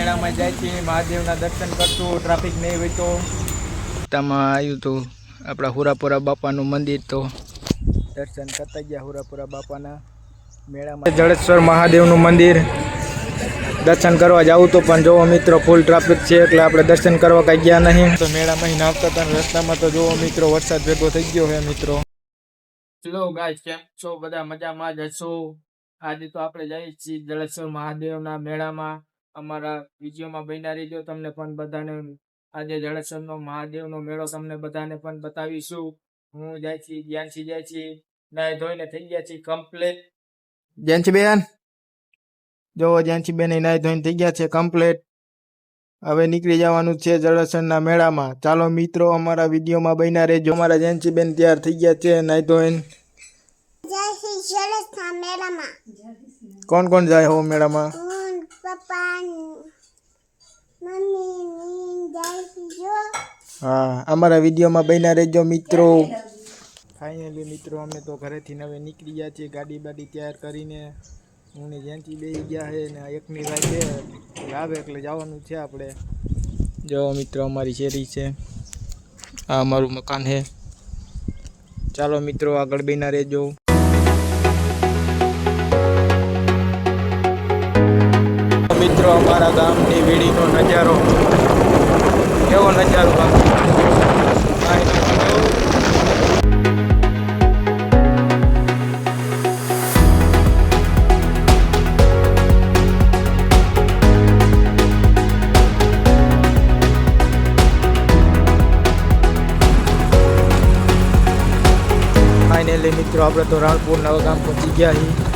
મેળામાં જાય છે, મહાદેવના દર્શન કરશું. ટ્રાફિક નહીં હોય તો રસ્તામાં આવ્યું હતું આપણા હુરાપુરા બાપાનું મંદિર, તો દર્શન કરતા ગયા હુરાપુરા બાપાના મેળામાં. જડેશ્વર મહાદેવનું મંદિર દર્શન કરવા જાવું તો પણ જોવો મિત્રો ફૂલ ટ્રાફિક છે, એટલે આપણે દર્શન કરવા કાંઈ ગયા નહીં. તો મેળામાં નાવતા હતા રસ્તામાં તો જોવો મિત્રો વરસાદ ભેગો થઈ ગયો છે મિત્રો. ચલો ગાઈસ, કેમ છો બધા? મજામાં જ હશો? આજે તો આપણે જઈએ છીએ જડેશ્વર મહાદેવના મેળામાં. અમારા વિડીયોમાં બન્યા રહીજો, તમને પણ બધાને આજે જડેશ્વરનો મહાદેવનો મેળો તમને બધાને પણ બતાવીશું. હું જાય છે, જ્ઞાનસી જાય છે, નાય ધોઈને થઈ ગયા છે કમ્પ્લીટ. જ્ઞાનસી બેન જો, જ્ઞાનસી બેન નાય ધોઈને થઈ ગયા છે કમ્પ્લીટ. હવે નીકળી જવાનું છે જડેશ્વરના મેળામાં. ચાલો મિત્રો અમારા વિડીયોમાં બન્યા રહેજો. અમારા જ્ઞાનસી બેન તૈયાર થઈ ગયા છે નાય ધોઈને. કોણ કોણ જાય હો મેળામાં? હા, અમારા વિડીયોમાં બન્યા રહેજો મિત્રો. ફાઇનલી મિત્રો અમે તો ઘરેથી હવે નીકળી ગયા છીએ, ગાડી બાડી તૈયાર કરીને. હું ને જ્યાંથી બેસી ગયા છે ને એકની રાત છે આવે એટલે જવાનું છે આપણે. જો મિત્રો અમારી શેરી છે, આ અમારું મકાન છે. ચાલો મિત્રો આગળ બન્યા રહેજો. મિત્રો અમારા ગામની વીડીનો નજારો, કેવો નજારો ગામ. ફાઇનલી મિત્રો આપણે તો રાણપુર નવા ગામ પહોંચી ગયા છીએ.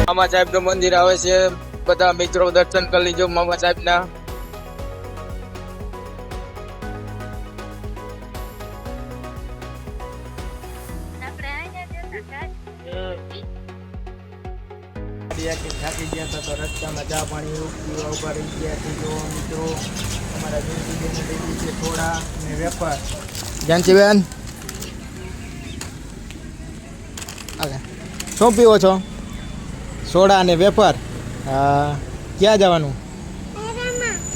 મામા સાહેબ નું મંદિર આવે છે, બધા મિત્રો દર્શન કરી લીજો મામા સાહેબ ના. થાકી ગયા હતા તો રસ્તામાં ચા પાણી પીવા ઉભા રહી ગયા છે. જો મિત્રો અમારા બેબી છે થોડા અને વેપાર. જ્ઞાનસી બેન શું પીવો છો? સોડા અને વેપાર. હા, ક્યાં જવાનું?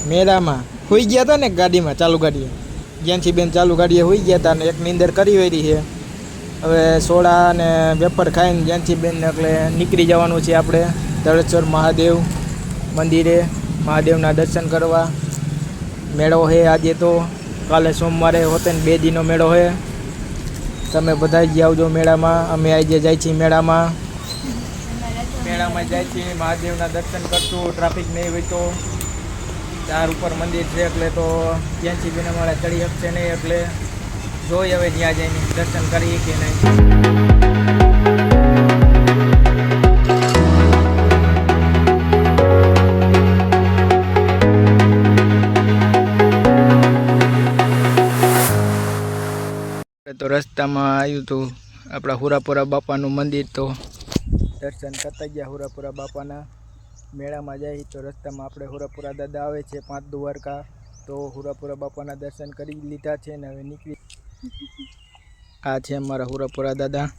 મેળામાં. હોઈ ગયા હતા ને ગાડીમાં, ચાલુ ગાડીએ. જ્ઞાનસી બેન ચાલુ ગાડીએ હોઈ ગયા હતા ને એક નીંદર કરી વળી છે. હવે સોડા અને વેપાર ખાઈને જ્ઞાનસી બેન એટલે નીકળી જવાનું છે આપણે જડેશ્વર મહાદેવ મંદિરે, મહાદેવના દર્શન કરવા. મેળો છે આજે, તો કાલે સોમવારે હોતે ને 2 દીનો મેળો છે. તમે બધા જ આવજો મેળામાં. અમે આજે જાય છીએ મેળામાં. મેળામાં જાય છે, મહાદેવના દર્શન કરશું. ટ્રાફિક નહીં હોય તો 4 ઉપર મંદિર છે એટલે તો જ્યાંથી બેન અમારે ચડી શકશે નહીં, એટલે જોઈ હવે ત્યાં જઈને દર્શન કરીએ કે નહીં. તો રસ્તામાં આવ્યું હતું આપણા હુરાપુરા બાપાનું મંદિર, તો દર્શન કરતા ગયા હુરાપુરા બાપાના. મેળામાં જાય તો રસ્તામાં આપણે હુરાપુરા દાદા આવે છે 5 દ્વારકા, તો હુરાપુરા બાપાના દર્શન કરી લીધા છે ને હવે નીકળી. આ છે અમારા હુરાપુરા દાદા.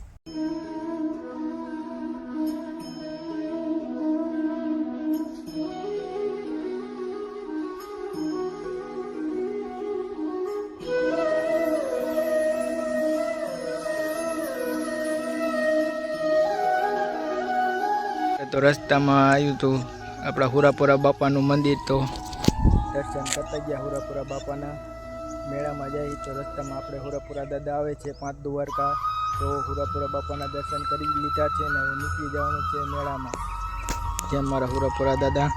તો રસ્તામાં આવ્યું હતું આપણા હુરાપુરા બાપાનું મંદિર, તો દર્શન કરતા ગયા હુરાપુરા બાપાના. મેળામાં જાય તો રસ્તામાં આપણે હુરાપુરા દાદા આવે છે 5 દ્વારકા, તો હુરાપુરા બાપાના દર્શન કરી લીધા છે ને હવે નીકળી જવાનું છે મેળામાં. જેમ મારા હુરાપુરા દાદા.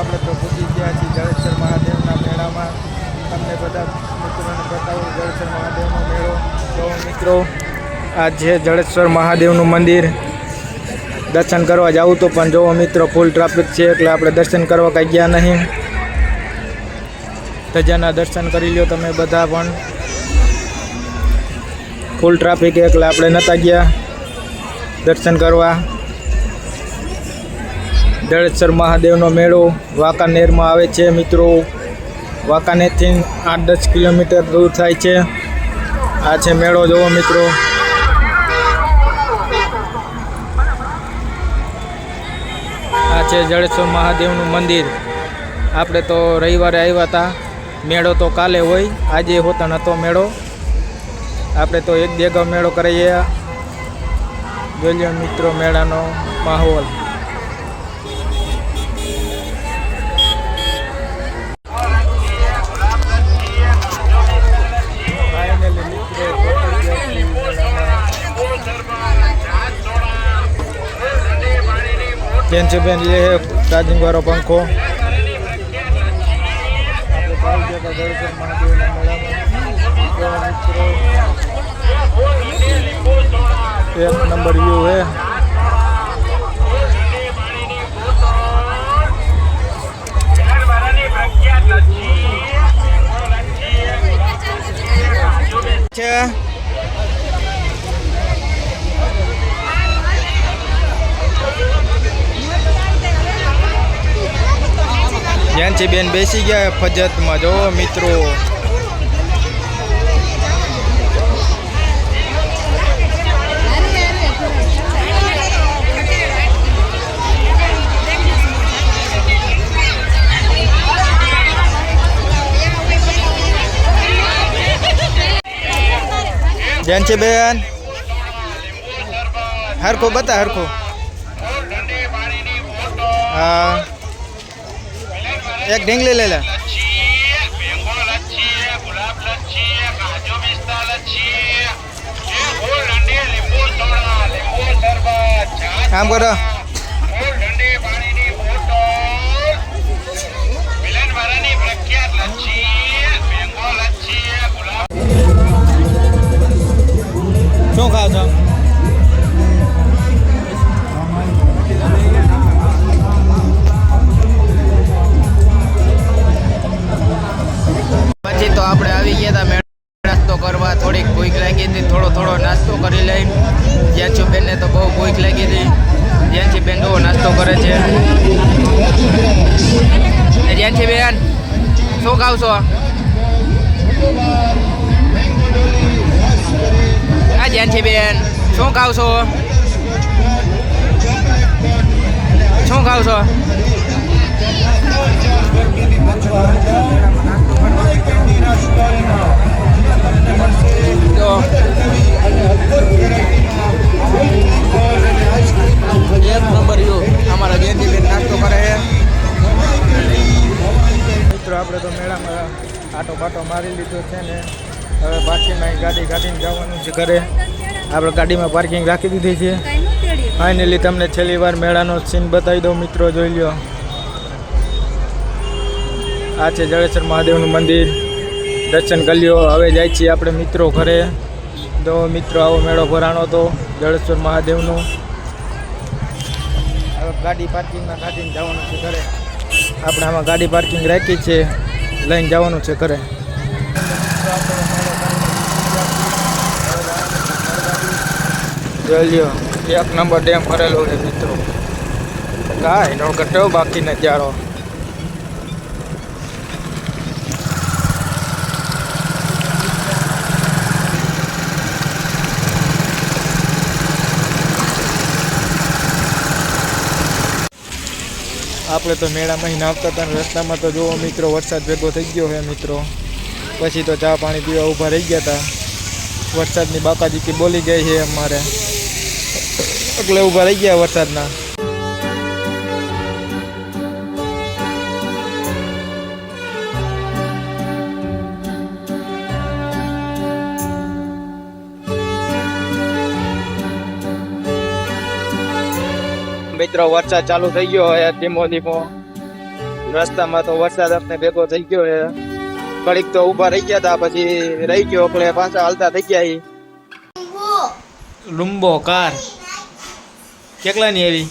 આપણે તો પૂછી ગયા છીએ જળેશ્વર મહાદેવના મેળામાં. તમને બધા મિત્રોને બતાવું જળેશ્વર મહાદેવનો મેળો. જો મિત્રો આ છે જળેશ્વર મહાદેવનું મંદિર. દર્શન કરવા જાવું તો પણ જો મિત્રો ફૂલ ટ્રાફિક છે એટલે આપણે દર્શન કરવા કાંઈ ગયા નહીં. ધજાના દર્શન કરી લ્યો તમે બધા, પણ ફૂલ ટ્રાફિક એટલે આપણે નહોતા ગયા દર્શન કરવા. જળેશ્વર મહાદેવનો મેળો વાંકાનેરમાં આવે છે મિત્રો. વાંકાનેરથી 8-10 કિલોમીટર દૂર થાય છે. આ છે મેળો, જોવો મિત્રો. આ છે જળેશ્વર મહાદેવનું મંદિર. આપણે તો રવિવારે આવ્યા હતા, મેળો તો કાલે હોય, આજે હોતો નહોતો મેળો. આપણે તો એક દેગો મેળો કરીએ. જોઈ લો મિત્રો મેળાનો માહોલ. બેન છે બેન લે ચાર્જિંગ વાળો પંખો. જળેશ્વર મહાદેવના મેળામાં એક નંબર વ્યૂ है. જ્યાંથી બેન બેસી ગયા ફજતમાં, જો મિત્રો. જ્યાંથી બેન હરખો બતા હરખો. હા एक ढेंगले ले ला. काम करो. શું ખાવ છો? તો આપણે આવી ગયા હતા મેળા નાસ્તો કરવા. થોડીક ભૂખ લાગી હતી, થોડો નાસ્તો કરી લઈ. જ્યાંથી બેનને તો બહુ ભૂખ લાગી હતી. જ્યાંથી બેન બહુ નાસ્તો કરે છે. જ્યાંથી બેન શું ખાવ છો? હા જ્યાંથી બેન શું ખાવ છો? શું ખાવ છો? તો એક નંબર યુ અમારા જયંતિબેન નાસ્તો કરે છે. મિત્રો આપણે તો મેળામાં આટો પાટો મારી લીધો છે ને હવે પાર્કિંગમાં ગાડી કાઢીને જવાનું છે ઘરે. આપણે ગાડીમાં પાર્કિંગ રાખી દીધી છે. ફાઇનલી તમને છેલ્લી વાર મેળાનો સીન બતાવી દઉં મિત્રો, જોઈ લો. આ છે જળેશ્વર મહાદેવનું મંદિર. દર્શન કરી લ્યો. હવે જાય છીએ આપણે મિત્રો ઘરે. તો મિત્રો આવો મેળો ભરાણો હતો જળેશ્વર મહાદેવનું. હવે ગાડી પાર્કિંગમાં કાઢીને જવાનું છે ઘરે. આપણે આમાં ગાડી પાર્કિંગ રાખી છે, લઈને જવાનું છે ઘરે. જોઈ લ્યો એક નંબર ડેમ ભરેલો છે મિત્રો. કાંઈ નો કટો બાકી નજારો. આપણે તો મેળામાં અહીં આવતા હતા, રસ્તામાં તો જુઓ મિત્રો વરસાદ ભેગો થઈ ગયો છે મિત્રો. પછી તો ચા પાણી પીવા ઊભા રહી ગયા હતા. વરસાદની બાકાજીકી બોલી ગઈ છે અમારે, એટલે ઊભા રહી ગયા વરસાદના. મિત્રો વરસાદ ચાલુ થઈ ગયો હોય ધીમો ધીમો. રસ્તામાં તો વરસાદ આપણે ભેગો થઈ ગયો છે. ઘડીક તો ઊભા રહી ગયા હતા, પછી રહી ગયો એટલે પાછા હાલતા થઈ ગયા. લુંબો કાર કેટલાની આવી?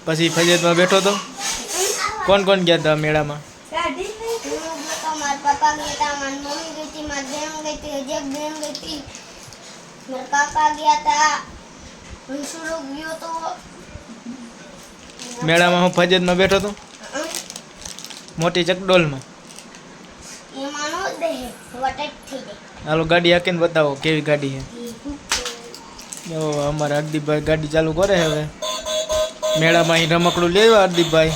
પછી ફજેતમાં બેઠો તો કોણ કોણ ગયા હતા મેળામાં? पापा गया था, हमारी मम्मी गई थी, हमारी बहन गई थी, जब बहन गई थी, मेरा काका गया था, अंशु लोग गयो तो મેળામાં હું ફજેતમાં બેઠો તો મોટી ચકડોલમાં. ये मानो दे वटक थी दे. હાલો ગાડી હાકીને બતાવો કેવી ગાડી છે. જો અમારા હરદીપભાઈ ગાડી ચાલુ કરે હવે. મેળામાં અહીં રમકડું લેવા હરદીપભાઈ.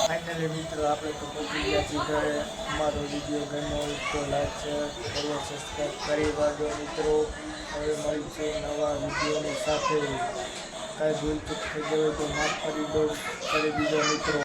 ફાઇનલી મિત્રો આપણે તો પહોંચી ગયા છીએ ઘરે. અમારો વિડીયો ગમ્યો હોય તો લાઈક શેર કરો, સબસ્ક્રાઈબ કરી વાળો મિત્રો. હવે મળીશું નવા વિડીયોની સાથે. કાંઈ ભૂલ ચૂક થઈ ગઈ હોય તો માફ કરી દીજો મિત્રો.